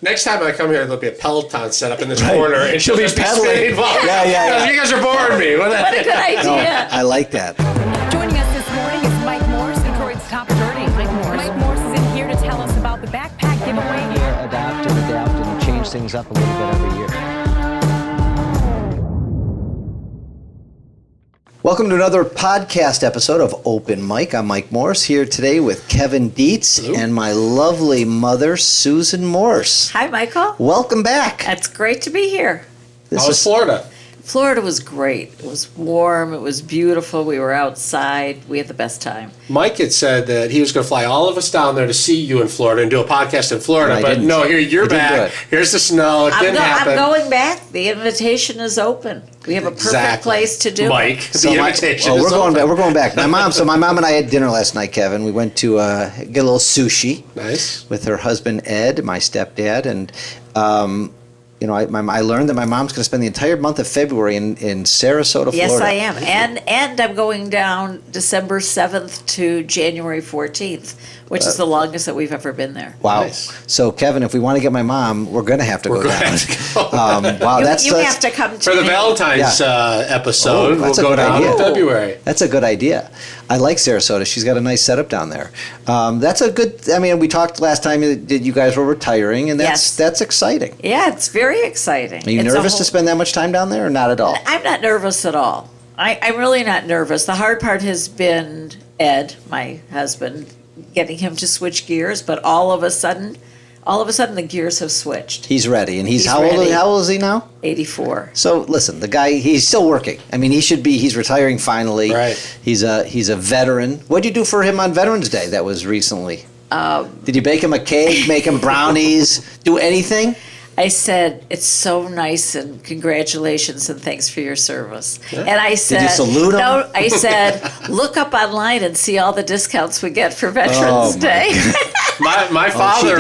Next time I come here, there'll be a Peloton set up in this corner, and she'll just be pedaling. spinning. Yeah. You guys are boring me. What a good idea. No, I like that. Joining us this morning is Mike Morse, Detroit's top 30. Mike Morse is in here to tell us about the backpack giveaway. Adapt and change things up a little bit every year. Welcome to another podcast episode of Open Mic. I'm Mike Morse here today with Kevin Dietz and my lovely mother, Susan Morse. Hi, Michael. Welcome back. It's great to be here. How was Florida? Florida was great. It was warm. It was beautiful. We were outside. We had the best time. Mike had said that he was going to fly all of us down there to see you in Florida and do a podcast in Florida. And I but didn't. no, here you're I didn't do back. it. Here's the snow. It didn't happen. I'm going back. The invitation is open. We have a perfect place to do Mike, it. the invitation is we're going open. back. We're going back. My mom and I had dinner last night, Kevin. We went to get a little sushi. Nice. With her husband Ed, my stepdad, and I learned that my mom's going to spend the entire month of February in Sarasota, Florida. Yes, I am. And I'm going down December 7th to January 14th, which is the longest that we've ever been there. Wow. Nice. So, Kevin, if we want to get my mom, we're going to have to go down. Wow, You have to come to For the me. Valentine's episode, that's we'll a go good down idea. in February. That's a good idea. I like Sarasota. She's got a nice setup down there. That's a good. I mean, we talked last time that you guys were retiring, and that's exciting. Yeah, it's very exciting. Are you nervous to spend that much time down there, or not at all? I'm not nervous at all. I'm really not nervous. The hard part has been Ed, my husband, getting him to switch gears. But all of a sudden, the gears have swithed. He's ready, and He's how old? ready. How old is he now? 84. So listen, the guy, he's still working. I mean, he should be. He's retiring finally. Right. He's a veteran. What'd you do for him on Veterans Day? That was recently. Did you bake him a cake? Make him brownies? Do anything? I said, it's so nice and congratulations and thanks for your service. Yeah. And I said, Did you salute him? No, I said, look up online and see all the discounts we get for Veterans Day. My father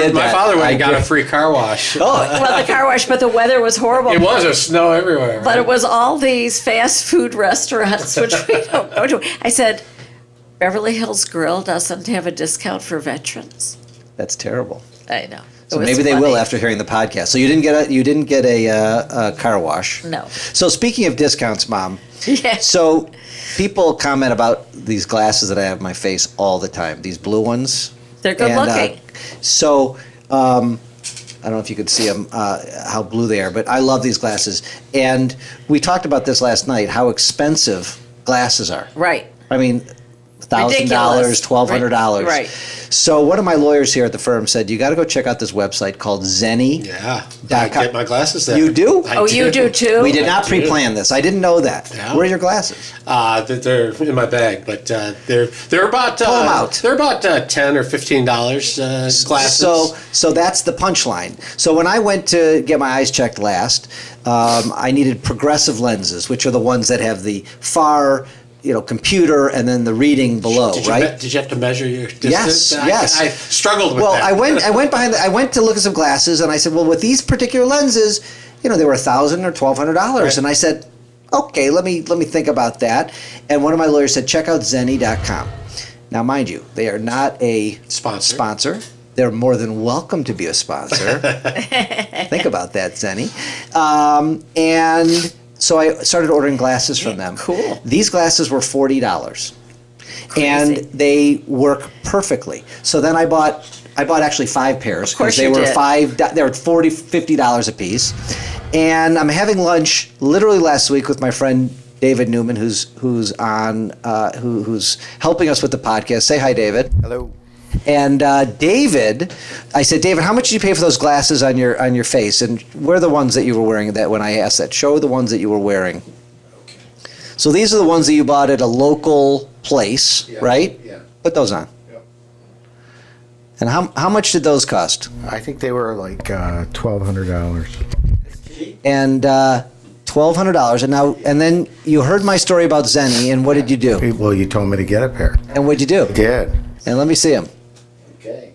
went and got a free car wash. Well, the car wash, but the weather was horrible. It was. There was snow everywhere. Right? But it was all these fast food restaurants, which we don't go to. I said, Beverly Hills Grill doesn't have a discount for veterans. That's terrible. I know. So maybe they will after hearing the podcast. So you didn't get a car wash. No. So speaking of discounts, Mom. Yeah. So people comment about these glasses that I have on my face all the time. These blue ones. They're good looking. So I don't know if you could see them, how blue they are, but I love these glasses. And we talked about this last night, how expensive glasses are. Right. I mean, $1,000, Ridiculous. $1,200. Right. So one of my lawyers here at the firm said, you got to go check out this website called Zenni. Yeah. I get my glasses there. You do? You do too? We did not pre-plan this. I didn't know that. Yeah. Where are your glasses? They're in my bag, but they're about Pull 'em out. They're about $10 or $15 glasses. So that's the punchline. So when I went to get my eyes checked last, I needed progressive lenses, which are the ones that have the far, computer and then the reading below, right? Did you have to measure your distance? Yes. I struggled with Well, that. I went to look at some glasses, and I said, well, with these particular lenses, they were $1,000 or $1,200, Right. and I said, okay, let me think about that. And one of my lawyers said, check out Zenni.com. Now, mind you, they are not a sponsor. They're more than welcome to be a sponsor. Think about that, Zenni. And so I started ordering glasses from them. Cool. These glasses were $40. And they work perfectly. So then I bought actually 5 pairs. Of course they you were did. They were $40, $50 a piece. And I'm having lunch literally last week with my friend David Newman, who's helping us with the podcast. Say hi, David. Hello. And David, I said, David, how much did you pay for those glasses on your face? And where are the ones that you were wearing? That when I asked that, show the ones that you were wearing. So these are the ones that you bought at a local place, right? Yeah. Put those on. Yep. And how much did those cost? I think they were like $1,200. And $1,200. And then you heard my story about Zenni, and what did you do? Well, you told me to get a pair. And what'd you do? I did. And let me see them. Okay.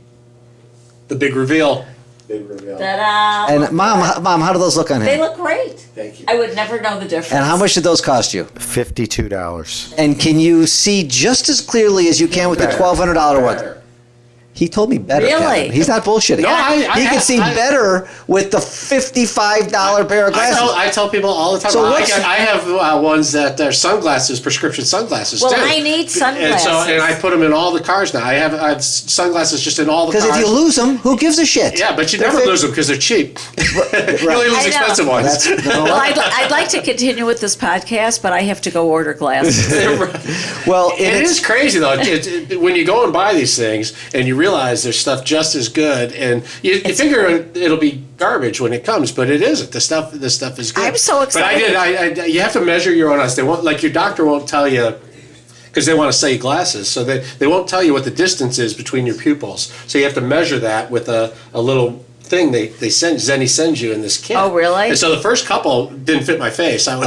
The big reveal. Ta-da. And Mom, how do those look on him? They look great. Thank you. I would never know the difference. And how much did those cost you? $52. And can you see just as clearly as you can with the $1,200 one? He told me better. Really? Kevin. He's not bullshitting. No, he can see better with the $55 pair of glasses. I tell people all the time. So I have ones that are sunglasses, prescription sunglasses Well, too. I need sunglasses. And I put them in all the cars now. I have sunglasses just in all the cars. Because if you lose them, who gives a shit? Yeah, but you never lose them because they're cheap. You only lose I know. expensive ones. Well, I'd like to continue with this podcast, but I have to go order glasses. Well, It is crazy though. When you go and buy these things and you realize there's stuff just as good, and you figure it'll be garbage when it comes, but it isn't. The stuff is good. I'm so excited. But you have to measure your own eyes. They won't, like your doctor won't tell you, because they want to sell you glasses, so they won't tell you what the distance is between your pupils. So you have to measure that with a little thing Zenny sends you in this kit. Oh, really? And so the first couple didn't fit my face. I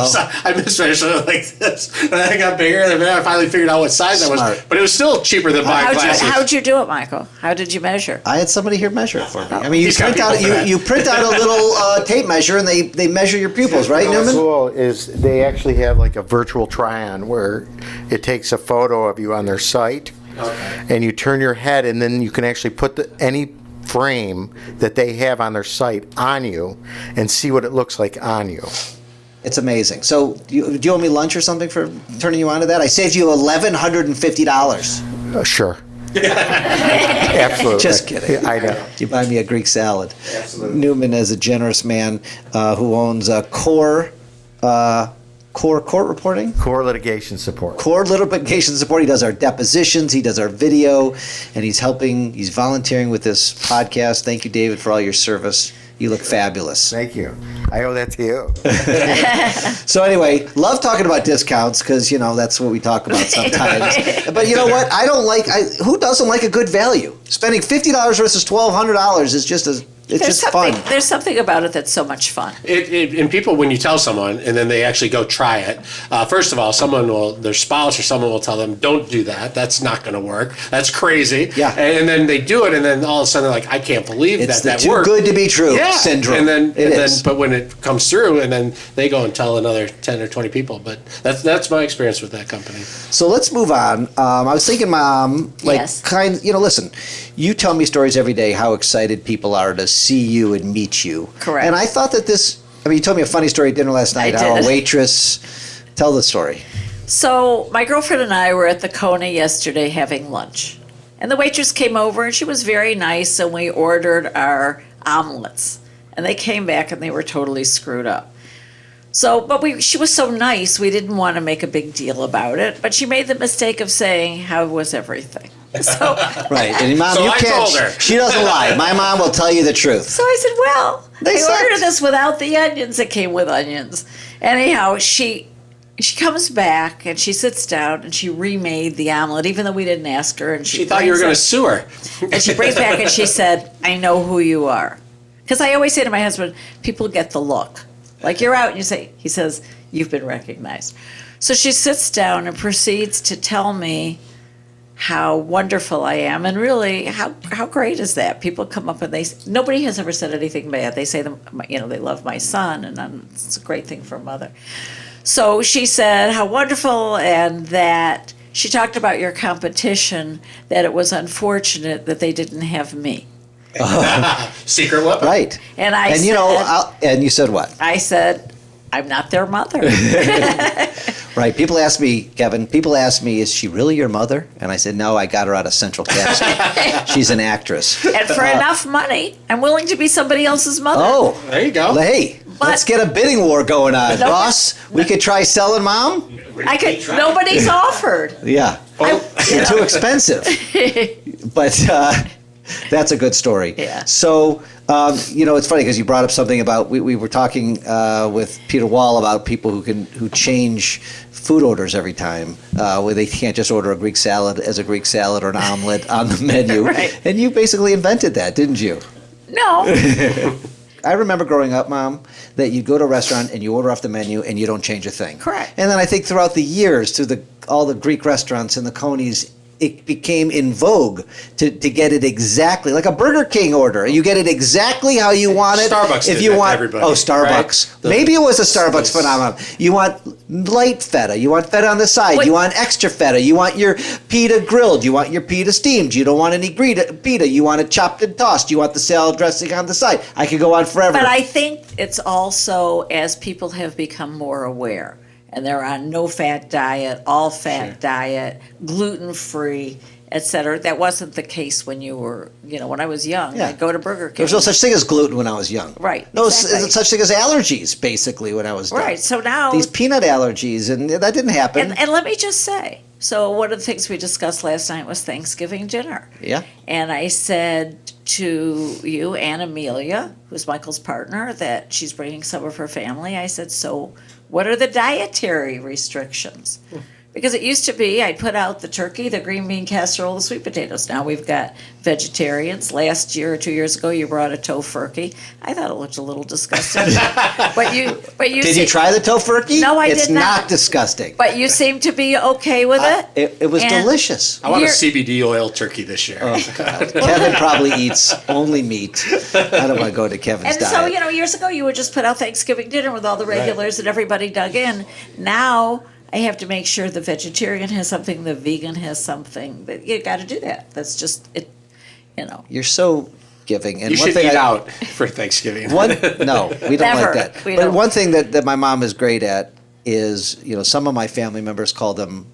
mismeasured like this, and I got bigger, and then I finally figured out what size I was. Smart. But it was still cheaper than buying glasses. How'd you do it, Michael? How did you measure? I had somebody here measure it for me. I mean, you He's got print out people for that. you print out a little tape measure, and they measure your pupils, right, What's Newman? cool is they actually have like a virtual Tryon where it takes a photo of you on their site, and you turn your head, and then you can actually put any frame that they have on their site on you and see what it looks like on you. It's amazing. So, do you owe me lunch or something for turning you on to that? I saved you $1,150. Sure. Absolutely. Just kidding. I know. You buy me a Greek salad. Absolutely. Newman is a generous man who owns Core Court Reporting. Core litigation support. Core Litigation Support. He does our depositions. He does our video, and he's volunteering with this podcast. Thank you, David, for all your service. You look fabulous. Thank you. I owe that to you. So anyway, love talking about discounts because that's what we talk about sometimes. But you know what? Who doesn't like a good value? Spending $50 versus $1,200 is just fun. There's something about it that's so much fun. And people, when you tell someone and then they actually go try it, first of all, their spouse or someone will tell them, don't do that. That's not going to work. That's crazy. Yeah. And then they do it, and then all of a sudden they're like, I can't believe It's that too worked. good to be true Yeah. syndrome. But when it comes through, and then they go and tell another 10 or 20 people. But that's my experience with that company. So let's move on. I was thinking, Mom, Yes. listen, you tell me stories every day how excited people are to see you and meet you. Correct. And I thought that you told me a funny story at dinner last night. How a did. waitress, tell the story. So my girlfriend and I were at the Kona yesterday having lunch. And the waitress came over and she was very nice, and we ordered our omelets. And they came back and they were totally screwed up. So, she was so nice, we didn't want to make a big deal about it. But she made the mistake of saying, how was everything? So, Right. And Mom, So you I can't. told her. She doesn't lie. My mom will tell you the truth. so I said, well, They I sucked. ordered this without the onions. It came with onions. Anyhow, she comes back and she sits down and she remade the omelet, even though we didn't ask her. And She thought you were going to sue her. And she brings back and she said, I know who you are. Because I always say to my husband, people get the look. Like you're out and he says, you've been recognized. So she sits down and proceeds to tell me how wonderful I am. And really, how great is that? People come up and nobody has ever said anything bad. They say, they love my son, and it's a great thing for a mother. So she said how wonderful, and that she talked about your competition, that it was unfortunate that they didn't have me. Secret weapon. Right. And I And said, and you said what? I said, I'm not their mother. Right. People ask me, Kevin, is she really your mother? And I said, no, I got her out of Central Casting. She's an actress. And for enough money, I'm willing to be somebody else's mother. Oh, There you go. hey, let's get a bidding war going on. No, Ross, we could try selling Mom? Nobody's offered. Yeah. You're too expensive. But that's a good story. Yeah. So, it's funny because you brought up something about, we were talking with Peter Wall about people who change food orders every time, where they can't just order a Greek salad as a Greek salad or an omelet on the menu. Right. And you basically invented that, didn't you? No. I remember growing up, Mom, that you'd go to a restaurant and you order off the menu and you don't change a thing. Correct. And then I think throughout the years, through all the Greek restaurants and the Conies, it became in vogue to get it exactly like a Burger King order. You get it exactly how you want it. Starbucks if did you that to want, everybody, Starbucks. right? Maybe it was a Starbucks phenomenon. You want light feta. You want feta on the side. Wait. You want extra feta. You want your pita grilled. You want your pita steamed. You don't want any pita. You want it chopped and tossed. You want the salad dressing on the side. I could go on forever. But I think it's also as people have become more aware and they're on no-fat diet, all-fat diet, gluten-free, et cetera. That wasn't the case when you were, when I was young. Yeah. I'd go to Burger King. There was no such thing as gluten when I was young. Right, No exactly. such thing as allergies, basically, when I was young. Right, so now... These peanut allergies, and that didn't happen. And let me just say, so one of the things we discussed last night was Thanksgiving dinner. Yeah. And I said to you and Amelia, who's Michael's partner, that she's bringing some of her family. I said, so what are the dietary restrictions? Because it used to be I'd put out the turkey, the green bean casserole, the sweet potatoes. Now we've got vegetarians. Last year or 2 years ago, you brought a tofurkey. I thought it looked a little disgusting. but you Did you try the tofurkey? No, I it's did not. It's not disgusting. But you seem to be okay with it. It was And- delicious. I want a You're- CBD oil turkey this year. Oh, God. Kevin probably eats only meat. I don't want to go to Kevin's And diet. so, years ago, you would just put out Thanksgiving dinner with all the regulars and everybody dug in. Now, I have to make sure the vegetarian has something, the vegan has something. But you got to do that. That's just it. You're so giving. And You one should thing eat I- out for Thanksgiving. No, we don't Never. like that. We But don't. one thing that my mom is great at is, some of my family members call them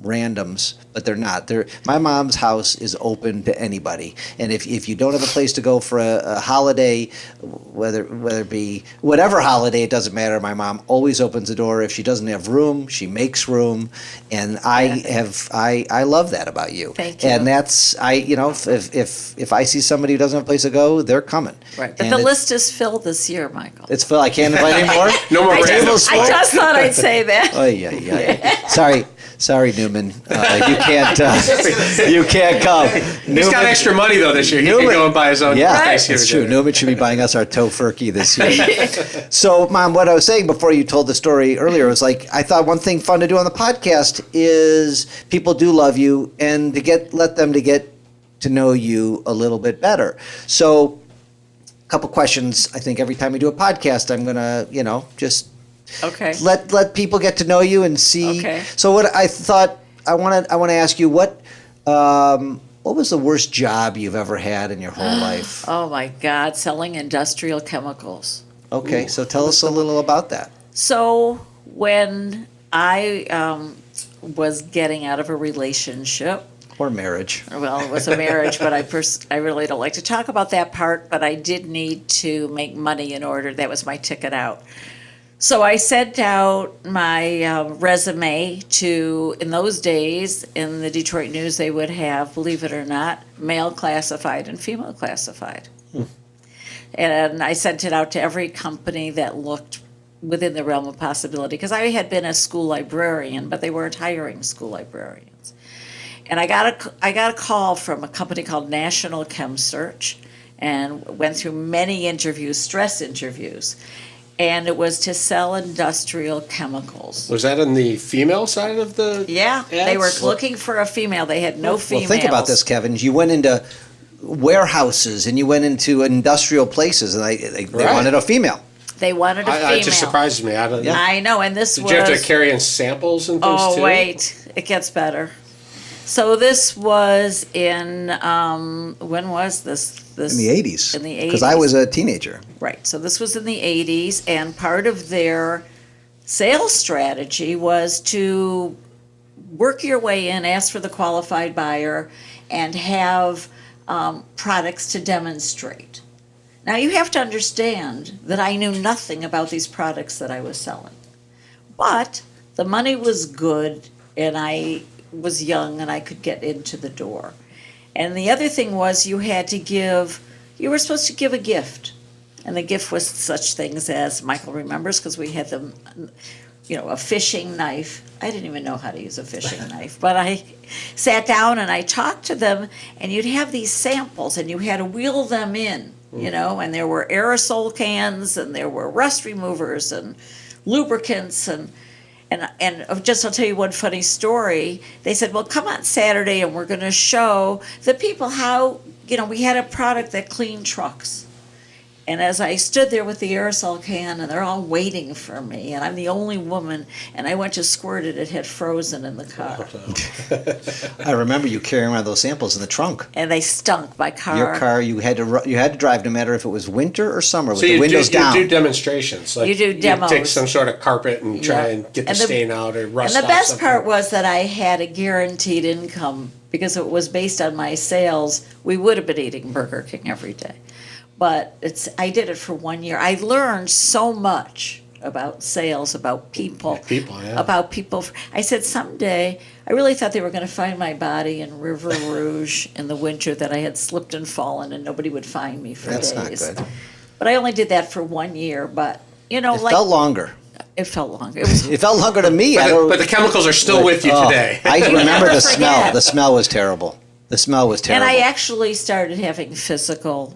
randoms, but they're not. My mom's house is open to anybody, and if you don't have a place to go for a holiday, whether it be whatever holiday, it doesn't matter. My mom always opens the door. If she doesn't have room, she makes room, and I love that about you. Thank you. And that's if I see somebody who doesn't have a place to go, they're coming. Right. But And the list is filled this year, Michael. It's Phil. I can't invite anymore. No more I randoms. just thought I'd say that. Oh yeah. Sorry, Newman. You can't. You can't come. He's got extra money though this year. He can Newman- go and buy his own Yeah, Thanksgiving that's true. dinner. Newman should be buying us our tofurkey this year. So, Mom, what I was saying before you told the story earlier was I thought one thing fun to do on the podcast is people do love you and let them get to know you a little bit better. So, a couple questions. I think every time we do a podcast, I'm gonna just Okay. let people get to know you and see. Okay. So what I thought I want to ask you what was the worst job you've ever had in your whole life? Oh, my God. Selling industrial chemicals. Okay, so tell us a little about that. So when I was getting out of a relationship, Or marriage. well, it was a marriage, but I really don't like to talk about that part, but I did need to make money in order. That was my ticket out. So I sent out my resume to, in those days, in the Detroit News, they would have, believe it or not, male classified and female classified. And I sent it out to every company that looked within the realm of possibility, because I had been a school librarian, but they weren't hiring school librarians. And I got a call from a company called National Chem Search, and went through many interviews, stress interviews. And it was to sell industrial chemicals. Was that on the female side of the? Yeah, they were ads? looking for a female. They had no females. Well, think about this, Kevin. You went into warehouses and you went into industrial places, and they Right. wanted a female. They wanted a female. It just surprises me. I don't. Yeah. I know, and this Did was. you have to carry in samples and things too? Oh, wait, it gets better. So this was in, when was this? In the 80s. In the 80s. Because I was a teenager. Right, so this was in the 80s, and part of their sales strategy was to work your way in, ask for the qualified buyer, and have products to demonstrate. Now, you have to understand that I knew nothing about these products that I was selling. But the money was good, and I was young, and I could get into the door. And the other thing was you were supposed to give a gift. And the gift was such things as, Michael remembers, because we had them, a fishing knife. I didn't even know how to use a fishing knife, but I sat down and I talked to them, and you'd have these samples, and you had to wheel them in, and there were aerosol cans, and there were rust removers, and lubricants, and just I'll tell you one funny story. They said, well, come on Saturday and we're going to show the people how, we had a product that cleaned trucks. And as I stood there with the aerosol can, and they're all waiting for me, and I'm the only woman, and I went to squirt it, it had frozen in the car. I remember you carrying around those samples in the trunk. And they stunk my car. Your car, you had to drive no matter if it was winter or summer with So the windows down. you do demonstrations. Like You do demos. take some sort of carpet and try Yeah. and get the And stain out or rust And the off best something. part was that I had a guaranteed income because it was based on my sales. We would have been eating Burger King every day. But I did it for 1 year. I learned so much about sales, about people. People, yeah. About people. I said someday, I really thought they were going to find my body in River Rouge in the winter, that I had slipped and fallen and nobody would find me for That's days. not good. But I only did that for 1 year. But, It felt longer. It felt longer. It was It felt longer to me. I don't, But the chemicals are still with you today. I remember the forget. smell. The smell was terrible. The smell was And terrible. I actually started having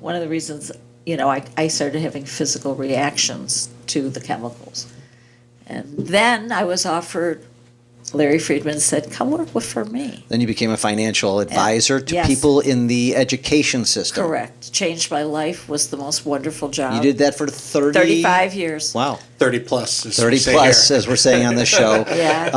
one of the reasons, I started having physical reactions to the chemicals. And then I was offered, Larry Friedman said, come work for me. Then you became a financial advisor to yes. people in the education system. Correct. Changed my life, was the most wonderful job. You did that for 35 years. Wow. 30 plus. As 30 we say plus, here. as we're saying on the show. Yeah,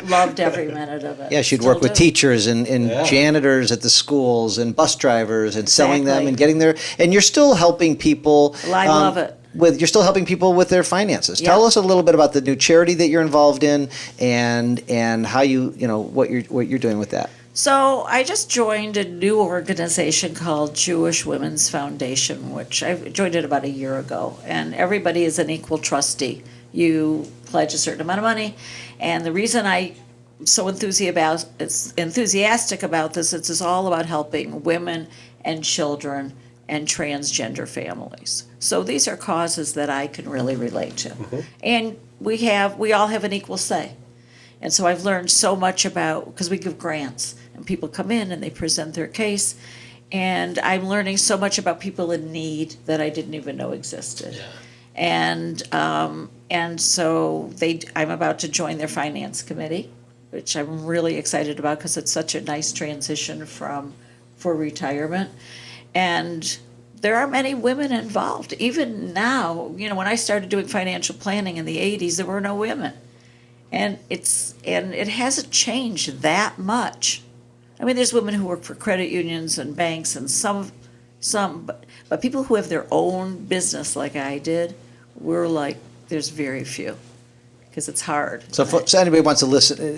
loved every minute of it. Yeah, she'd Still work with do. teachers and Yeah. janitors at the schools and bus drivers and selling them Exactly. and getting their, and you're still helping people. Well, I love it. You're still helping people with their finances. Yeah. Tell us a little bit about the new charity that you're involved in and how what you're doing with that. So I just joined a new organization called Jewish Women's Foundation, which I joined it about a year ago. And everybody is an equal trustee. You pledge a certain amount of money. And the reason I'm so enthusiastic about this, it's all about helping women and children and transgender families. So these are causes that I can really relate to. And we all have an equal say. And so I've learned so much because we give grants and people come in and they present their case. And I'm learning so much about people in need that I didn't even know existed. And so I'm about to join their finance committee, which I'm really excited about because it's such a nice transition for retirement. And there are many women involved. Even now, when I started doing financial planning in the 80s, there were no women. And it hasn't changed that much. I mean, there's women who work for credit unions and banks and some, but people who have their own business like I did, there's very few, because it's hard. So if anybody wants to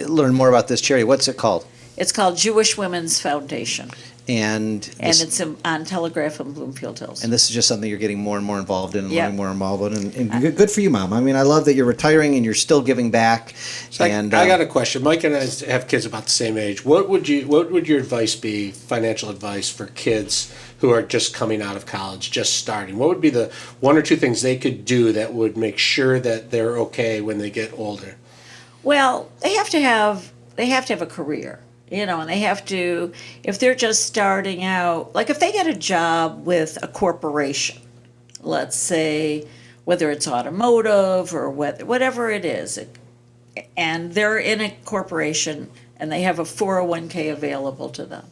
learn more about this charity, what's it called? It's called Jewish Women's Foundation. And It's on Telegraph in Bloomfield Hills. And this is just something you're getting more and more involved in and Yeah. learning more involved in. And good for you, Mom. I mean, I love that you're retiring and you're still giving back. So I got a question. Mike and I have kids about the same age. What would your advice be, financial advice for kids who are just coming out of college, just starting? What would be the one or two things they could do that would make sure that they're okay when they get older? Well, they have to have a career. And they have to, if they're just starting out, like if they get a job with a corporation, let's say, whether it's automotive or whatever it is, and they're in a corporation and they have a 401k available to them,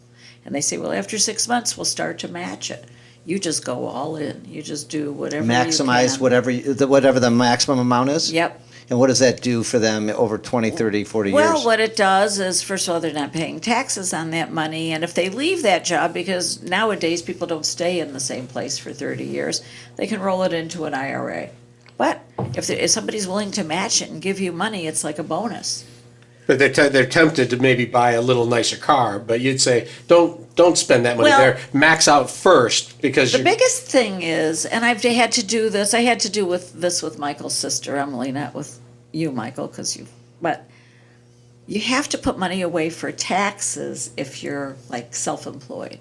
and they say, well, after 6 months, we'll start to match it. You just go all in. You just do whatever maximize you can. whatever the maximum amount is? Yep. And what does that do for them over 20, 30, 40 years? Well, what it does is, first of all, they're not paying taxes on that money. And if they leave that job, because nowadays people don't stay in the same place for 30 years, they can roll it into an IRA. But if somebody's willing to match it and give you money, it's like a bonus. But they're tempted to maybe buy a little nicer car, but you'd say don't spend that money Well, there. Max out first because The biggest thing is, and I had to do this with Michael's sister, Emily, not with you, Michael, but you have to put money away for taxes if you're like self-employed.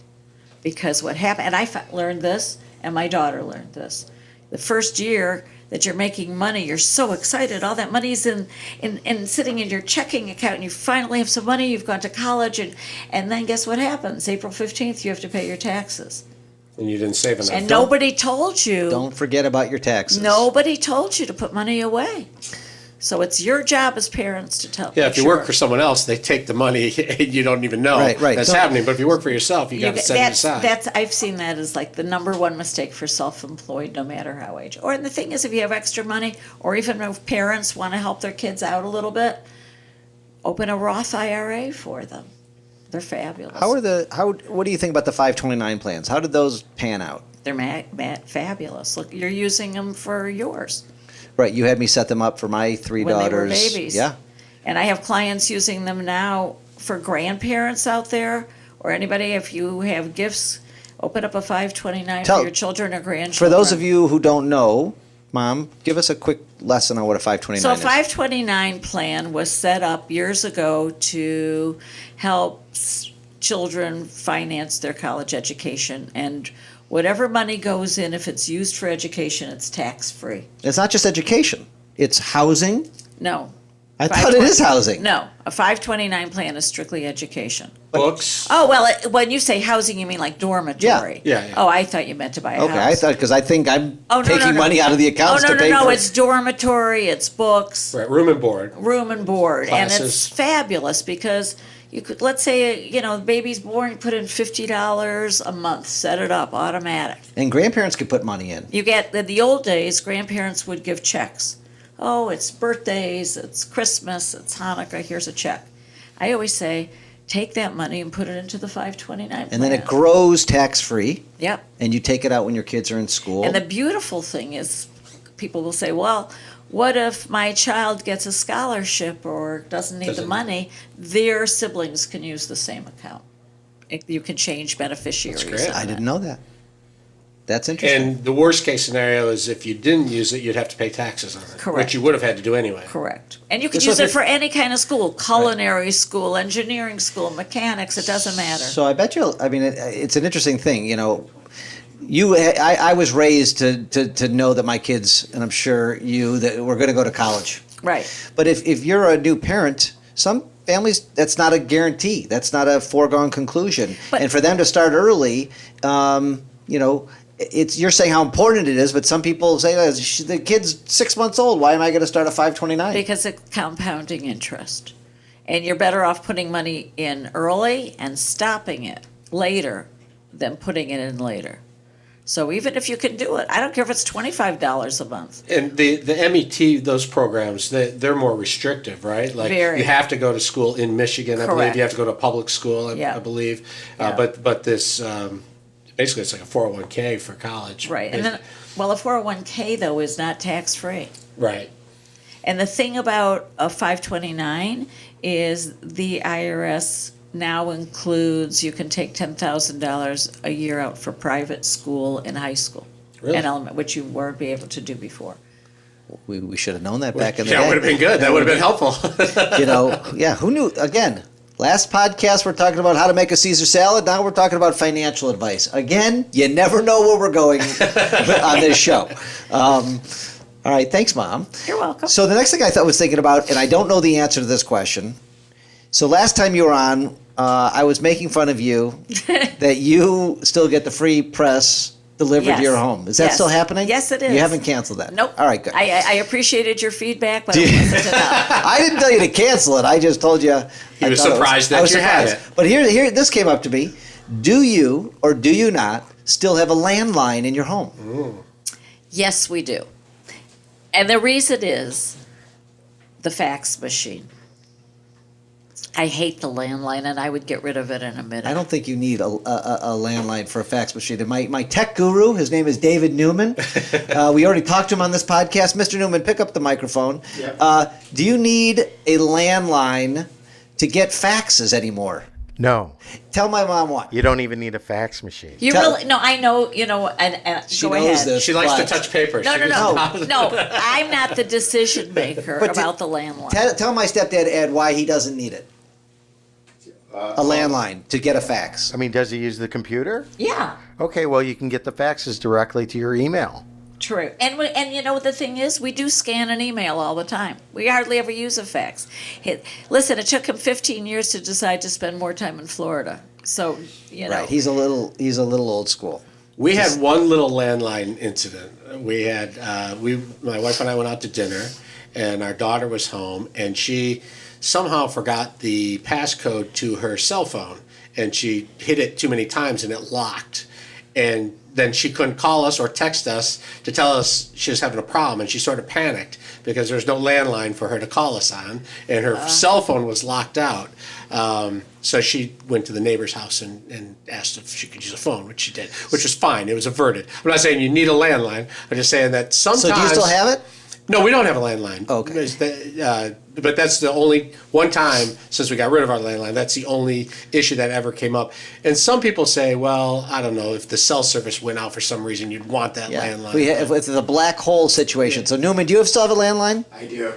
Because what happened, and I learned this, and my daughter learned this, the first year that you're making money, you're so excited. All that money's in sitting in your checking account, and you finally have some money. You've gone to college, and then guess what happens? April 15th, you have to pay your taxes. and you didn't save enough. And nobody told you. Don't forget about your taxes. Nobody told you to put money away. So it's your job as parents to tell. Yeah, if you work for someone else, they take the money and you don't even know Right. that's So- happening. But if you work for yourself, you got to set it aside. I've seen that as like the number one mistake for self-employed, no matter how age. Or the thing is, if you have extra money, or even if parents want to help their kids out a little bit, open a Roth IRA for them. They're fabulous. What do you think about the 529 plans? How did those pan out? They're fabulous. Look, you're using them for yours. Right, you had me set them up for my three When they were daughters. babies. Yeah. And I have clients using them now for grandparents out there, or anybody, if you have gifts, open up a 529 Tell- for your children or grandchildren. For those of you who don't know, Mom, give us a quick lesson on what a 529 So a is. 529 plan was set up years ago to help children finance their college education. And whatever money goes in, if it's used for education, it's tax-free. It's not just education. It's housing. No. I thought it is housing. No, a 529 plan is strictly education. Books. Oh, well, when you say housing, you mean like dormitory? Yeah, yeah. Oh, I thought you meant to buy a house. Okay, I thought because I think I'm Oh, no, taking no. money out of the accounts Oh, no, to pay no, for. it's dormitory, it's books, Right, room and board. room and board. And Classes. it's fabulous because you could, let's say, the baby's born, you put in $50 a month, set it up, automatic. And grandparents could put money in. You get, in the old days, grandparents would give checks. Oh, it's birthdays, it's Christmas, it's Hanukkah, here's a check. I always say, take that money and put it into the 529 plan. And then it grows tax-free, Yep. and you take it out when your kids are in school. And the beautiful thing is, people will say, well, what if my child gets a scholarship or doesn't need the money? Their siblings can use the same account. You can change beneficiaries. That's great. on I didn't it. know that. That's interesting. And the worst case scenario is if you didn't use it, you'd have to pay taxes on it. Correct. Which you would have had to do anyway. Correct. And you can So use if it for any kind of school, culinary school, engineering school, mechanics, it doesn't matter. So I bet you. I mean, it's an interesting thing. I was raised to know that my kids, and I'm sure you, that we're going to go to college. Right. But if you're a new parent, some families, that's not a guarantee. That's not a foregone conclusion. But- And for them to start early, you're saying how important it is, but some people say the kid's 6 months old. Why am I going to start a 529? Because it's compounding interest. And you're better off putting money in early and stopping it later than putting it in later. So even if you can do it, I don't care if it's $25 a month. And the MET, those programs, they're more restrictive, right? Like Very. you have to go to school in Michigan, I believe. Correct. You have to go to a public school, Yeah. I believe. Yeah. But this, basically it's like a 401k for college. Right. And then, well, a 401k though is not tax-free. Right. And the thing about a 529 is the IRS now includes, you can take $10,000 a year out for private school and high school. Really? And element, which you weren't be able to do before. we should have known that back in the Yeah, day. it would have been good. That would have been helpful. Who knew? Again, last podcast we're talking about how to make a Caesar salad. Now we're talking about financial advice. Again, you never know where we're going on this show. All right, thanks, Mom. You're welcome. So the next thing I was thinking about, and I don't know the answer to this question. So last time you were on, I was making fun of you that you still get the free press delivered Yes. to your home. Is that Yes. still happening? Yes, it is. You haven't canceled that? Nope. All right, good. I appreciated your feedback, but it wasn't enough. I didn't tell you to cancel it. I just told you. He was surprised that you had it. But here, this came up to me. Do you or do you not still have a landline in your home? Yes, we do. And the reason is the fax machine. I hate the landline, and I would get rid of it in a minute. I don't think you need a landline for a fax machine. And my tech guru, his name is David Newman. We already talked to him on this podcast. Mr. Newman, pick up the microphone. Do you need a landline to get faxes anymore? No, Tell my mom why. you don't even need a fax machine. You Tell- really? No, I know. And She go knows ahead. this. She likes to but- touch paper. No, She no, just- no, no. I'm not the decision maker But about the landline. Tell my stepdad Ed why he doesn't need it. A landline to get a fax. I mean, does he use the computer? Yeah, Okay, well, you can get the faxes directly to your email. true. And you know what the thing is? We do scan an email all the time. We hardly ever use a fax. Listen, it took him 15 years to decide to spend more time in Florida. So Right. He's a little old school. We had one little landline incident. We had my wife and I went out to dinner, and our daughter was home, and she somehow forgot the passcode to her cell phone, and she hit it too many times, and it locked. And then she couldn't call us or text us to tell us she was having a problem, and she sort of panicked because there was no landline for her to call us on, and her cell phone was locked out. So she went to the neighbor's house and asked if she could use a phone, which she did, which was fine. It was averted. I'm not saying you need a landline. I'm just saying that sometimes. So do you still have it? No, we don't have a landline. Okay. But that's the only one time since we got rid of our landline. That's the only issue that ever came up. And some people say, well, I don't know, if the cell service went out for some reason, you'd want that landline. It's the black hole situation. So Newman, do you still have a landline? I do.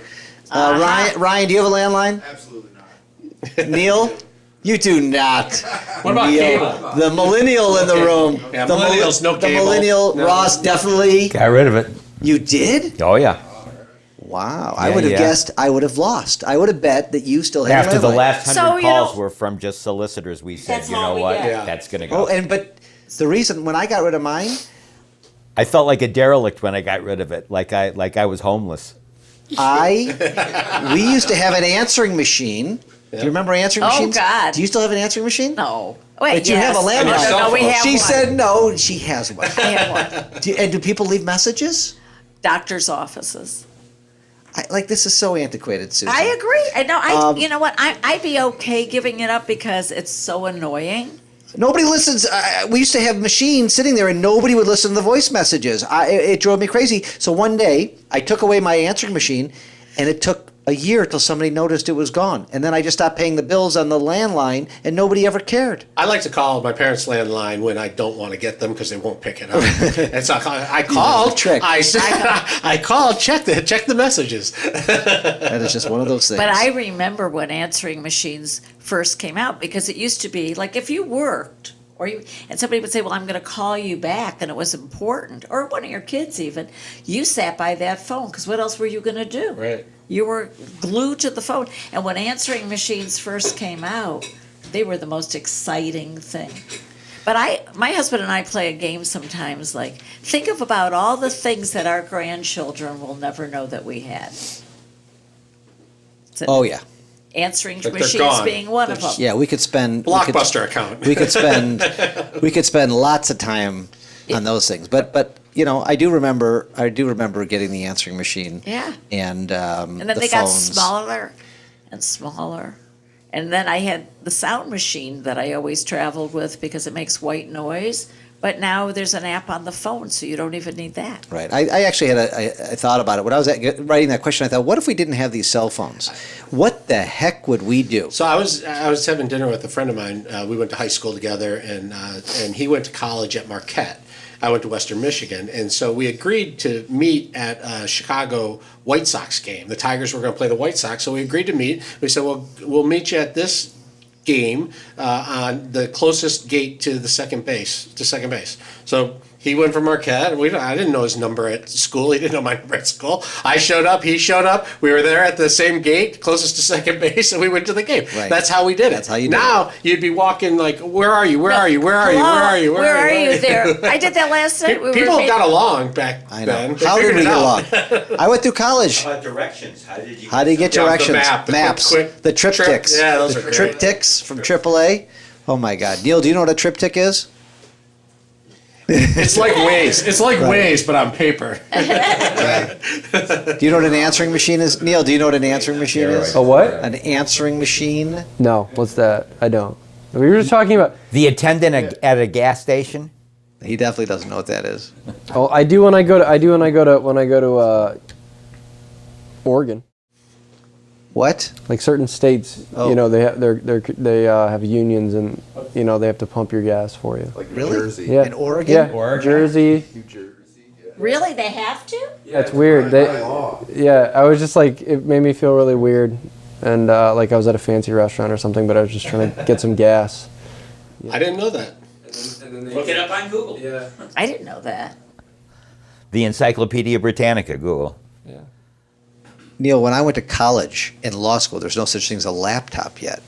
Ryan, do you have a landline? Absolutely not. Neil? You do not. What about Neil, cable? the millennial in the room. Yeah, the millennials, no The cable. millennial, No. Ross, definitely. Got rid of it. You did? Oh yeah. Wow. I Yeah, would have yeah. guessed, I would have lost. I would have bet that you still had After a the landline. last 100 So, you calls know- were from just solicitors, we said, That's you all know we what, get. Yeah. that's gonna go. But the reason, when I got rid of mine, I felt like a derelict when I got rid of it, like I was homeless. we used to have an answering machine. Do you remember answering Oh, machines? God. Do you still have an answering machine? No. Wait, But you have a yes. landline. No, we have She one. said no, she has one. I have one. And do people leave messages? Doctor's offices. This is so antiquated, Susan. I agree. I know. You know what? I'd be okay giving it up because it's so annoying. Nobody listens. We used to have machines sitting there, and nobody would listen to the voice messages. It drove me crazy. So one day, I took away my answering machine, and it took a year till somebody noticed it was gone. And then I just stopped paying the bills on the landline, and nobody ever cared. I like to call my parents' landline when I don't want to get them because they won't pick it up. And so I called. Trick. I called. Check the messages. That is just one of those things. But I remember when answering machines first came out because it used to be like if you worked and somebody would say, well, I'm going to call you back and it was important, or one of your kids even, you sat by that phone because what else were you going to do? Right. You were glued to the phone. And when answering machines first came out, they were the most exciting thing. But my husband and I play a game sometimes, like, think about all the things that our grandchildren will never know that we had. Oh, yeah. Answering But they're machines gone. being one of them. Yeah, we could spend... Blockbuster account. We could spend lots of time on those things. But I do remember getting the answering machine. Yeah. And And then the they got phones. smaller and smaller. And then I had the sound machine that I always traveled with because it makes white noise. But now there's an app on the phone, so you don't even need that. Right. I actually I thought about it when I was writing that question. I thought, what if we didn't have these cell phones? What the heck would we do? So I was having dinner with a friend of mine. We went to high school together, and he went to college at Marquette. I went to Western Michigan, and so we agreed to meet at a Chicago White Sox game. The Tigers were going to play the White Sox, so we agreed to meet. We said, well, we'll meet you at this game on the closest gate to second base. So he went from Marquette. I didn't know his number at school. He didn't know my number at school. I showed up. He showed up. We were there at the same gate, closest to second base, and we went to the game. Right. That's how we did it. That's how you did now you'd be walking like, where are you? Where are you? Where are you? Where are you? Where are you there? I did that last night. People got along back I know. then. They How did figured we it get out. along? I went through college. Directions. How did you? How do you get Yeah, the directions? map, the Maps. quick the triptychs. yeah, those the are great. triptychs from AAA. Oh my God, Neil, do you know what a triptych is? It's like Waze. It's like Waze, but on paper. Do you know what an answering machine is? Neil, do you know what an answering machine is? A what? An answering machine? No, what's that? I don't. We were just talking about. The attendant at a gas station. He definitely doesn't know what that is. Oh, I do when I go to Oregon. What? Like certain states, Oh. they have unions and they have to pump your gas for you. Like Really? New Jersey. Yeah. In Oregon? Yeah. Oregon? Jersey. New Jersey. Yeah. Really? They have to? That's weird. By law. I was just like, it made me feel really weird, and like I was at a fancy restaurant or something, but I was just trying to get some gas. I didn't know that. Look it up on Google. Yeah. I didn't know that. The Encyclopedia Britannica. Google. Yeah. Neil, when I went to college and law school, there's no such thing as a laptop yet.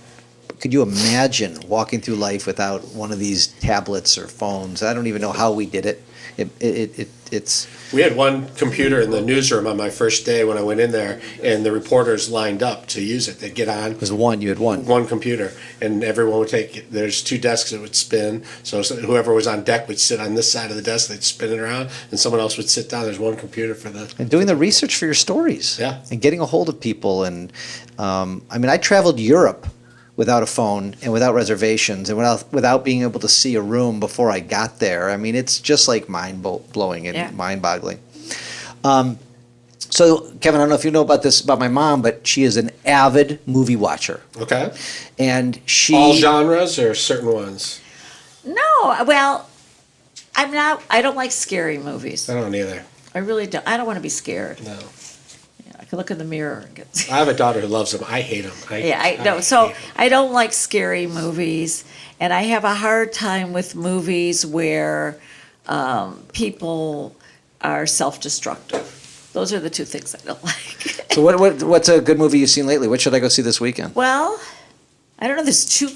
could you imagine walking through life without one of these tablets or phones? I don't even know how we did it. It's We had one computer in the newsroom on my first day when I went in there, and the reporters lined up to use it. They'd get on. it was one. You had one. One computer, and everyone would take. There's 2 desks that would spin. So whoever was on deck would sit on this side of the desk. They'd spin it around, and someone else would sit down. There's one computer for the. And doing the research for your stories. Yeah. And getting a hold of people. And I mean, I traveled Europe without a phone and without reservations and without being able to see a room before I got there. I mean, it's just like mind-blowing and mind-boggling. So, Kevin, I don't know if you know about this about my mom, but she is an avid movie watcher. Okay. And she... All genres or certain ones? No, well, I'm not. I don't like scary movies. I don't either. I really don't. I don't want to be scared. No. I can look in the mirror and get. I have a daughter who loves them. I hate them. Yeah, I know. So I don't like scary movies, and I have a hard time with movies where people are self-destructive. Those are the 2 things I don't like. So what's a good movie you've seen lately? What should I go see this weekend? Well, I don't know.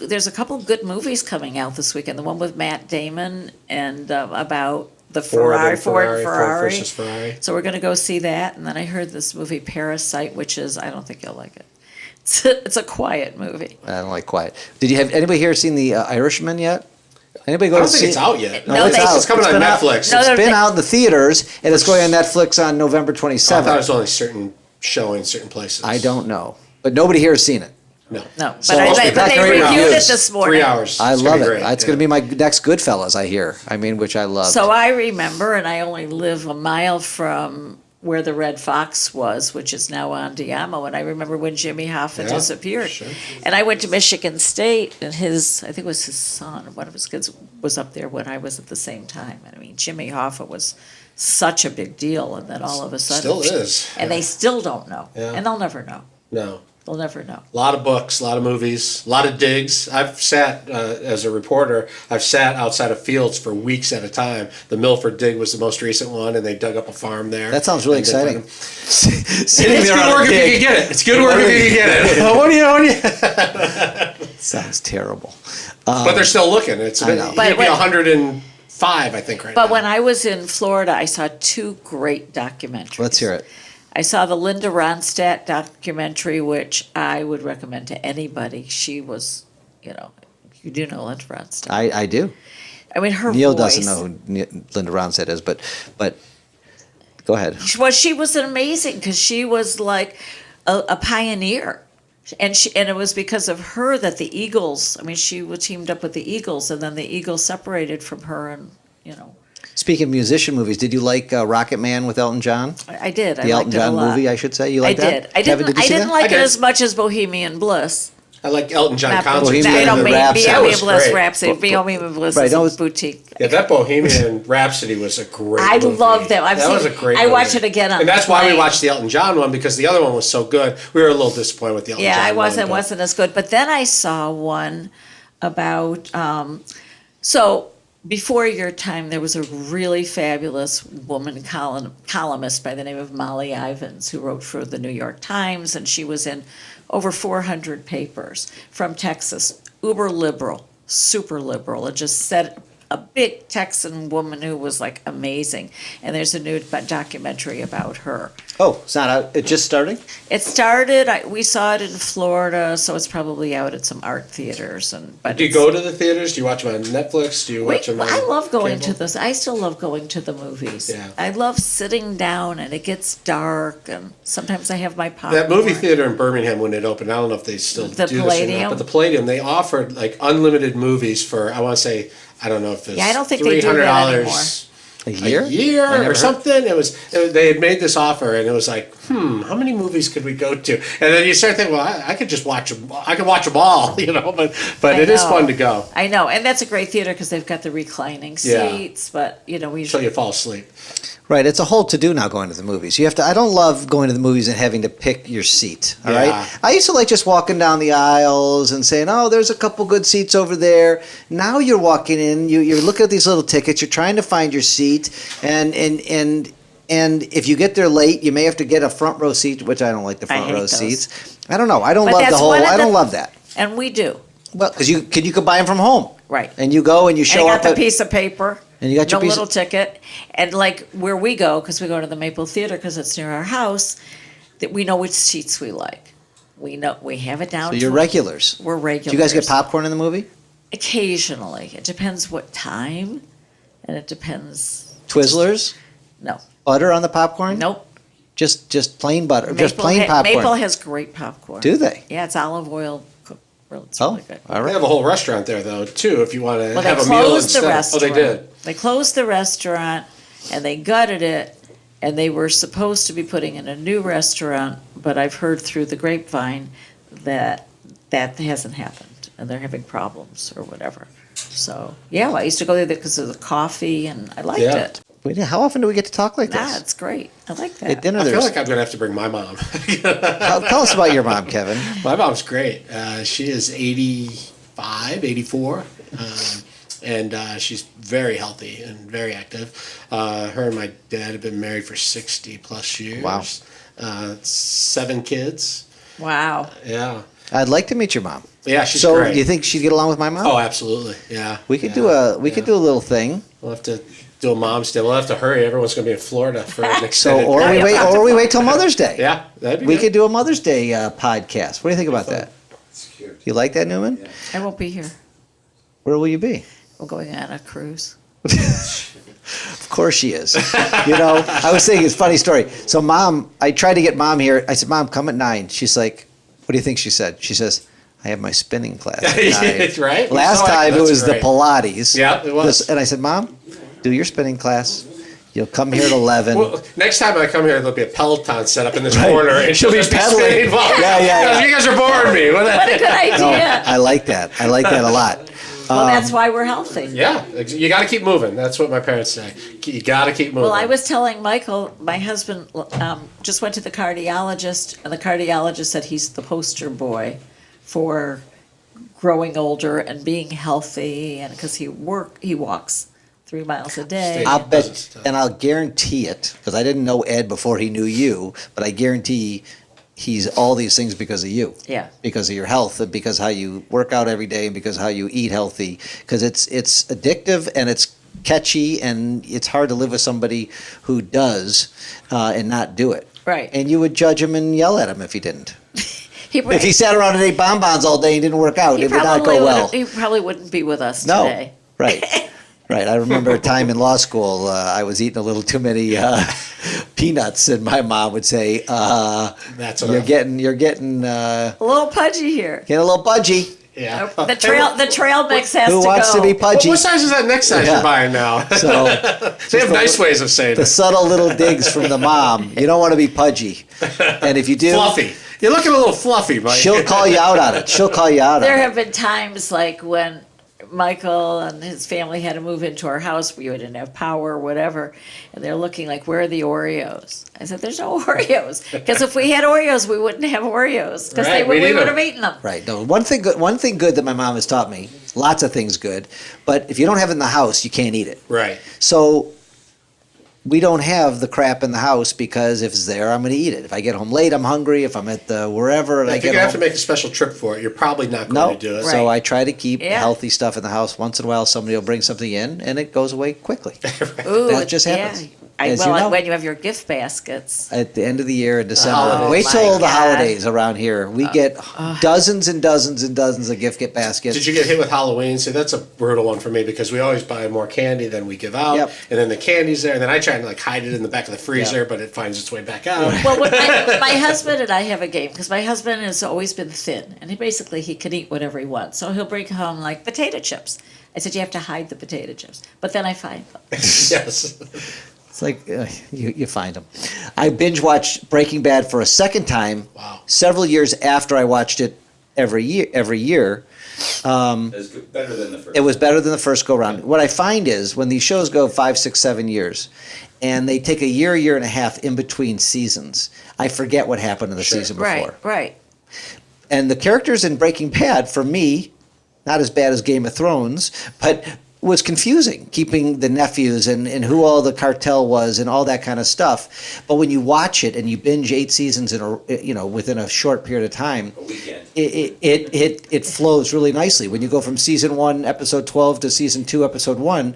There's a couple good movies coming out this weekend. The one with Matt Damon and about the Ford versus Ferrari. So we're going to go see that. And then I heard this movie Parasite, which is, I don't think you'll like it. It's a quiet movie. I don't like quiet. Did you have anybody here seen The Irishman yet? Anybody go I don't to think see it's out yet. No, it's they- out. It's coming on been out. Netflix. No, It's they're- been out in the theaters, and it's going on Netflix on November I thought it 27th. was only certain showing certain places. I don't know, but nobody here has seen it. No. No, but, So but it's got they great reviewed it reviews. this morning. 3 hours. I It's love gonna it. be great. It's going to be my next Goodfellas, I hear. I mean, which I love. So I remember, and I only live a mile from where the Red Fox was, which is now on Diamo, and I remember when Jimmy Hoffa Yeah, disappeared. sure. And I went to Michigan State, and I think it was his son, or one of his kids, was up there when I was at the same time. And I mean, Jimmy Hoffa was such a big deal, and then all of a sudden. Still is. And they still don't know. Yeah. And they'll never know. No. They'll never know. A lot of books, a lot of movies, a lot of digs. I've sat, as a reporter, I've sat outside of fields for weeks at a time. The Milford dig was the most recent one, and they dug up a farm there. that sounds really And they exciting. put Sitting It's there good on a work if you dig. can get it. It's good work if you can get it. What do you? Sounds terrible. But they're still looking. It's I know. it'd But be when- 105, I think, right But now. when I was in Florida, I saw 2 great documentaries. Let's hear it. I saw the Linda Ronstadt documentary, which I would recommend to anybody. She was, you do know Linda Ronstadt. I do. I mean, her Neil voice. doesn't know who Linda Ronstadt is, but go ahead. Well, she was amazing because she was like a pioneer. And it was because of her that the Eagles, I mean, she was teamed up with the Eagles, and then the Eagles separated from her, and, Speaking of musician movies, did you like Rocket Man with Elton John? I did. The I liked Elton it a John lot. movie, I should say. You I like that? did. I Kevin, didn't. did you I see didn't that? like I it did. as much as Bohemian Bliss. I like Elton John Not concert. Bohemian I don't mean Rhapsody. That was Bohemian Bliss great. Rhapsody. Bohemian Bliss Right, is that a was- boutique. Yeah, that Bohemian Rhapsody was a great I movie. love that. That was a great I watched movie. it again on And that's the why we plane. watched the Elton John one, because the other one was so good. We were a little disappointed with the Elton John Yeah, one. I but- wasn't as good. But then I saw one about so before your time, there was a really fabulous woman columnist by the name of Molly Ivins who wrote for the New York Times, and she was in over 400 papers from Texas. Uber liberal, super liberal, and just said a big Texan woman who was like amazing. And there's a new documentary about her. Oh, it's not out. It's just starting? It started. We saw it in Florida, so it's probably out at some art theaters. But Do you go to the theaters? Do you watch them on Netflix? Do you watch them on I love going cable? to this. I still love going to the movies. Yeah. I love sitting down, and it gets dark, and sometimes I have my popcorn. That movie theater in Birmingham, when it opened, I don't know if they still The do this or Palladium? not, but the Palladium, they offered like unlimited movies for, I want to say, I don't know if it's Yeah, I don't think they do that anymore. A year? A year I never or heard- something. They had made this offer, and it was like, how many movies could we go to? And then you start thinking, well, I could just watch them. I could watch them all, But I it is know. fun to go I know, and that's a great theater because they've got the reclining Yeah. seats. But we until usually you fall asleep. Right, it's a whole to-do now going to the movies. You have to. I don't love going to the movies and having to pick your seat. All right, Yeah. I used to like just walking down the aisles and saying, "Oh, there's a couple good seats over there." Now you're walking in, you're looking at these little tickets, you're trying to find your seat, and if you get there late, you may have to get a front row seat, which I don't like the I front hate row those. seats. I don't know. I don't But love that's the whole. one of I don't the- love that. and we do. Well, because you could buy them from home. Right. And you go and you And show I up got the at, piece of paper. And you got your no piece little of- ticket. And like where we go, because we go to the Maple Theater because it's near our house, that we know which seats we like. We know we have it down. So you're to- regulars. We're regulars. Do you guys get popcorn in the movie? Occasionally. It depends what time, and it depends. Twizzlers? No. Butter on the popcorn? Nope. Just plain butter. Just plain popcorn. Maple has great popcorn. Do they? Yeah, it's olive oil cooked. It's Oh, really good. all They right. have a whole restaurant there though too. If you want to Well, they have a meal closed the instead. restaurant. Oh, they did. They closed the restaurant, and they gutted it, and they were supposed to be putting in a new restaurant, but I've heard through the grapevine that that hasn't happened, and they're having problems or whatever. So, yeah, I used to go there because of the coffee, and I liked Yeah. it. Wait, how often do we get to talk like Nah, this? it's great. I like At that. dinner, I feel there's. like I'm gonna have to bring my mom. Tell us about your mom, Kevin. My mom's great. She is 85, 84. And she's very healthy and very active. Her and my dad have been married for 60 plus years. Wow. 7 kids. Wow. Yeah. I'd like to meet your mom. Yeah, she's So, great. do you think she'd get along with my mom? Oh, absolutely. Yeah. We could Yeah. do a little thing. We'll have to do a mom's day. We'll have to hurry. Everyone's going to be in Florida for an So, extended or we wait till Mother's Day. Yeah, that'd be We good. could do a Mother's Day podcast. What do you think about that? It's cute. You like that, Newman? I won't be here. Where will you be? We're going on a cruise. Of course she is. You know, I was thinking, it's a funny story. So mom, I tried to get mom here. I said, Mom, come at 9. She's like, what do you think she said? She says, I have my spinning class at 9. It's right. Last So time it that's was great. the Pilates. Yeah, it was. And I said, Mom, do your spinning class. You'll come here at 11. Well, next time I come here, there'll be a Peloton set up in this Right. corner, and She'll be just pedaling. spinning while- Yeah. You guys are boring me. What a good idea. I like that. I like that a lot. Well, that's why we're healthy. Yeah, you got to keep moving. That's what my parents say. You got to keep moving. Well, I was telling Michael, my husband just went to the cardiologist, and the cardiologist said he's the poster boy for growing older and being healthy, and because he walks 3 miles a day. I'll bet, Doesn't- and I'll guarantee it, because I didn't know Ed before he knew you, but I guarantee he's all these things because of you. Yeah. Because of your health, and because how you work out every day, and because how you eat healthy. Because it's addictive and it's catchy, and it's hard to live with somebody who does and not do it. Right. And you would judge him and yell at him if he didn't. He, If he sat around and ate bonbons all day and didn't work out, he it would not probably go well. He probably wouldn't be with us No. today. Right. Right. I remember a time in law school, I was eating a little too many peanuts, and my mom would say, That's "You're enough. getting A little pudgy here. a little pudgy. Yeah. The trail mix has Who to wants go. to be pudgy?" What size is that next size Yeah. you're buying now? So They have nice ways of saying the it. subtle little digs from the mom. You don't want to be pudgy, and if you do, Fluffy. You're looking a little fluffy, Mike. she'll call you out on it. She'll call you out There on it. have been times like when Michael and his family had to move into our house, we didn't have power or whatever, and they're looking like, where are the Oreos? I said, there's no Oreos. Because if we had Oreos, we wouldn't have Oreos. Because Right, we we need would them. have eaten them. Right. No. One thing good that my mom has taught me. Lots of things good, but if you don't have it in the house, you can't eat it. Right. So we don't have the crap in the house because if it's there, I'm going to eat it. If I get home late, I'm hungry. If I'm at the wherever and I If you're get going to have to home, make a special trip for it, you're probably not going no. to do it. So Right. I try to keep Yeah. healthy stuff in the house. Once in a while, somebody will bring something in, and it goes away quickly. Ooh, That just happens. Yeah. As you know. When you have your gift baskets. At the end of the year in December, holidays. wait Oh, till my the God. holidays around here. We get dozens and dozens and dozens of gift baskets. Did you get hit with Halloween? See, that's a brutal one for me because we always buy more candy than we give out. Yep. And then the candy's there, and then I try and like hide it in the back of the freezer, but it finds its way back out. Well, my husband and I have a game because my husband has always been thin, and he can eat whatever he wants. So he'll bring home like potato chips. I said you have to hide the potato chips, but then I find them. Yes. It's like you find them. I binge watched Breaking Bad for a second time. Wow. Several years after I watched it every year. It's better than the first. It was better than the first go round. What I find is when these shows go 5, 6, 7 years, and they take a year and a half in between seasons, I forget what happened in the season before. Right. And the characters in Breaking Bad, for me, not as bad as Game of Thrones, but was confusing, keeping the nephews and who all the cartel was and all that kind of stuff. But when you watch it and you binge 8 seasons within a short period of time, it flows really nicely. When you go from season 1, episode 12 to season 2, episode 1,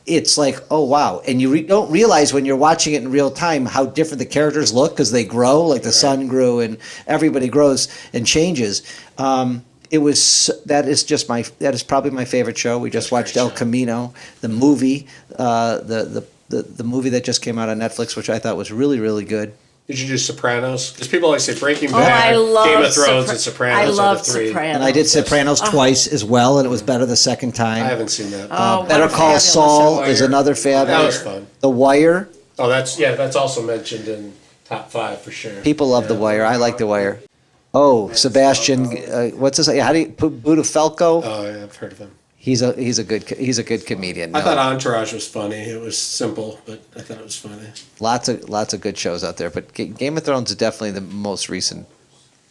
it's like, oh wow. And you don't realize when you're watching it in real time how different the characters look because they grow, like the son grew and everybody grows and changes. That is probably my favorite show. We just watched El Camino, the movie, the movie that just came out on Netflix, which I thought was really, really good. Did you do Sopranos? Because people always say Breaking Oh, I Bad, love Game of Thrones, and Sopranos I are love the 3. Sopranos. And I did Sopranos twice as well, and it was better the second time. I haven't seen that. Oh, Better what a Call fabulous Saul show. is another fabulous. That was fun. The Wire. Oh, that's also mentioned in top 5 for sure. People love The Wire. I like The Wire. Oh, Sebastian, what's his? How do you put Budafelco? Oh, yeah, I've heard of him. He's a good comedian. I No. thought Entourage was funny. It was simple, but I thought it was funny. Lots of good shows out there, but Game of Thrones is definitely the most recent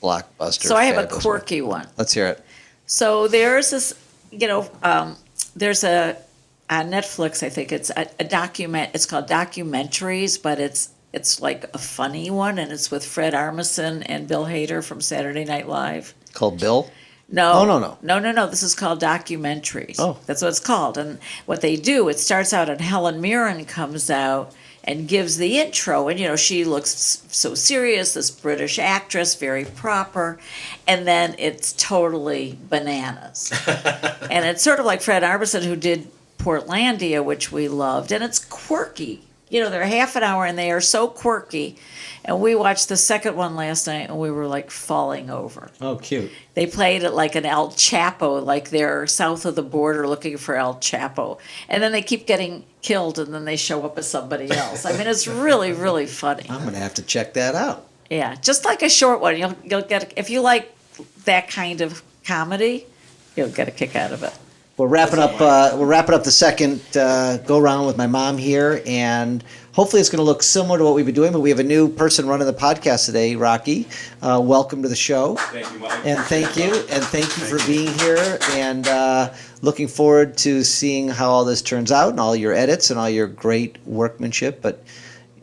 blockbuster. So I have a fabulous quirky one. Let's hear it. So there's this, there's on Netflix, I think it's a document. It's called Documentaries, but it's like a funny one, and it's with Fred Armisen and Bill Hader from Saturday Night Live. Called Bill. No. Oh, no. No. This is called Documentaries. Oh. That's what it's called. And what they do, it starts out and Helen Mirren comes out and gives the intro. And, she looks so serious, this British actress, very proper. And then it's totally bananas. And it's sort of like Fred Armisen, who did Portlandia, which we loved. And it's quirky. They're half an hour and they are so quirky. And we watched the second one last night and we were like falling over. Oh, cute. They played it like an El Chapo, like they're south of the border looking for El Chapo. And then they keep getting killed and then they show up as somebody else. I mean, it's really, really funny. I'm gonna have to check that out. Yeah, just like a short one. You'll get, if you like that kind of comedy, you'll get a kick out of it. We're wrapping up. The second go round with my mom here, and hopefully it's going to look similar to what we've been doing. But we have a new person running the podcast today, Rocky. Welcome to the show. Thank you, Mike. And thank you for being here. And looking forward to seeing how all this turns out, and all your edits, and all your great workmanship. But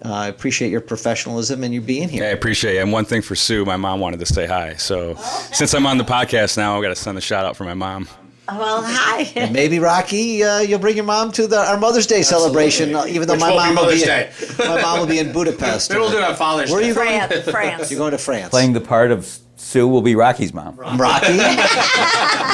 I appreciate your professionalism and you being here. I appreciate it. And one thing for Sue, my mom wanted to say hi. So since I'm on the podcast now, I've got to send a shout out for my mom. Well, hi. And maybe Rocky, you'll bring your mom to our Mother's Day celebration, even though Which my won't be mom Mother's Day. my mom will be in Budapest. Maybe we'll do it on Father's Where are Day. you going? France. You're going to France. Playing the part of Sue will be Rocky's mom. Rocky?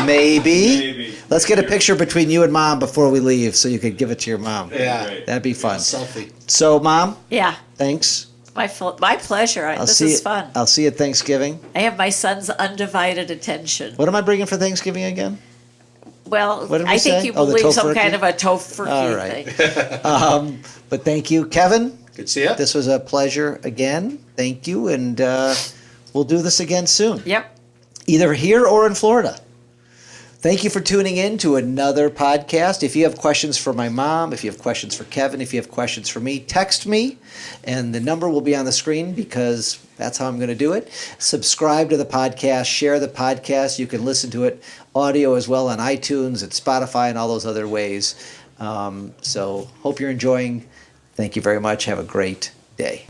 Maybe. Let's get a picture between you and Mom before we leave so you could give it to your mom. Yeah. That'd be fun. Selfie. So, Mom, Yeah, thanks. my pleasure. This see is you, fun. I'll see you at Thanksgiving. I have my son's undivided attention. What am I bringing for Thanksgiving again? Well, What did we I think say? you Oh, the believe some tofurkey? kind of a tofurkey All right. thing. But thank you, Kevin. Good to see you. This was a pleasure again. Thank you. And we'll do this again soon. Yep. Either here or in Florida. Thank you for tuning in to another podcast. If you have questions for my mom, if you have questions for Kevin, if you have questions for me, text me, and the number will be on the screen because that's how I'm going to do it. Subscribe to the podcast, share the podcast. You can listen to it audio as well on iTunes and Spotify and all those other ways. So hope you're enjoying. Thank you very much. Have a great day.